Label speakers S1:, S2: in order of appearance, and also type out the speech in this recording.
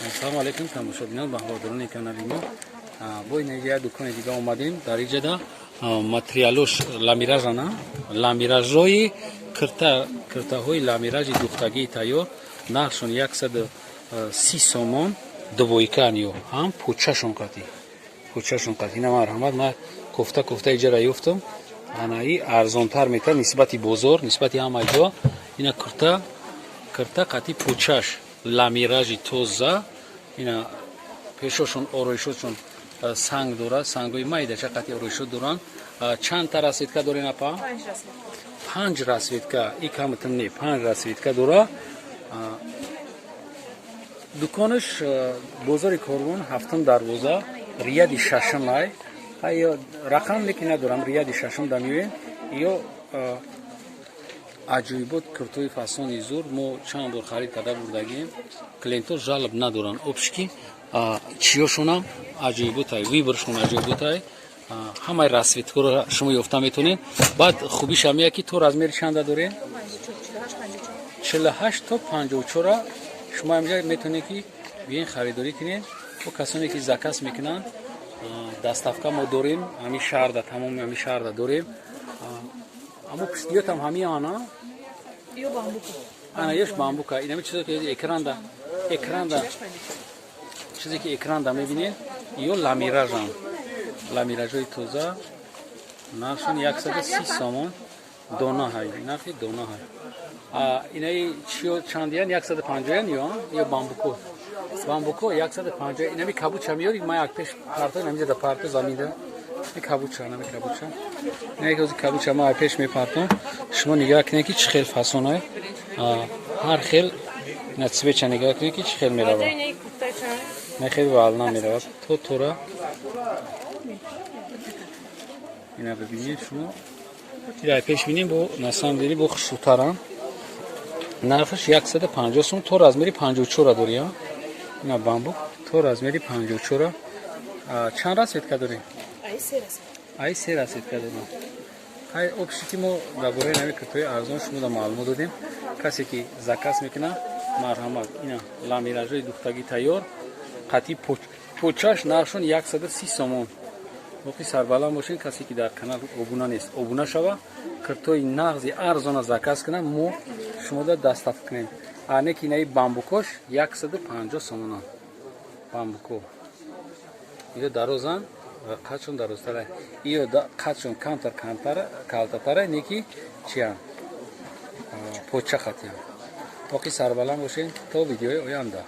S1: Assalomu alaykum tomoshabinlar, bahodironi kanali мо. Бо инҷа дукони дига омадем. Дар инҷада материалош ламиражана. Ламиражои киртаҳои ламиражи духтагии тайёр. Нархшон 130 сомон дубойкан ё ҳам пӯчашон қати. Пӯчашон қати. Ина марҳамат ма кофта иҷара ёфтам. Анаи арзонтар мета нисбати бозор, нисбати ҳама ҷо. Ина кирта қати пӯчаш ламиражи тоза. Ина пешошон ороишотшон санг дорад, сангои майда чақати ороишот доранд. Чанд та расветка дорен апа? 5 расветка. И камтам не 5 расветка дора. Дуконаш бозори Корвон 7 дарвоза, рияди 6 ай. Ай рақам леки надорам, рияди 6 дамиёен. Ё аҷоибот куртои фасони зур мо чанд бор харид карда бурдагем. Клиентҳо жалоб надоранд. Обшики чиёшонам аҷоиботай, вибршон аҷоиботай. Ҳамаи расветкоро шумо ёфта метонед. Баъд хубиш ҳам ки то размери чанда дорем? 48 то 54. Шумо ҳамҷа метонед ки биен харидорӣ кунед. Бо касоне ки заказ мекунанд, даставка мо дорем, ҳами шаҳрда, тамоми ҳами шаҳрда дорем. Аммо пистиётам ҳами ана?
S2: Ё бамбука.
S1: Ана ёш бамбука. Инами чизо ки экранда чизе ки экранда мебинед, ё ламиражам. Ламиражои тоза. Нархшон 130 сомон. Дона ҳай. Нархи дона ҳай. Инаи чиё чандиян 150 ё бамбуко. Бамбуко 150. Инами кабуча миёри ма як пеш парто намида да парто замида. Ин кабуча, нами кабуча. Ин як кабуча ма пеш мепартом. Шумо нигоҳ кунед ки чӣ хел фасонае. Ҳар хел на цвеча нигоҳ кунед ки чӣ хел меравад. Не хел вална меравад. То тора. Ина бибинед шумо. Ира пеш бинем бо на самом деле бо хушутарам. Нархаш 150 сом, то размери 54 дорем. Ина бамбук, то размери 54. Чанд расветка дорем? Ай се расветка дорем. Ҳай обшики мо дар бораи нави киртои арзон шумо да маълумот додем. Касе ки заказ мекуна, марҳамат. Ина ламиражои духтагӣ тайёр. Қати пӯчаш нархшон 130 сомон. Воқеъ сарбаланд бошед, касе ки дар канал обуна нест, обуна шава. Киртои нағзи арзона заказ куна, мо шумода дастаф кунем. Ане ки инаи бамбукош 150 сомона. Бамбуко. Ё дарозан, қадшон дарозтара. Ё қадшон калтатара, неки чиям? Поча хатиям. Воқеъ сарбаланд бошед, то видеои оянда.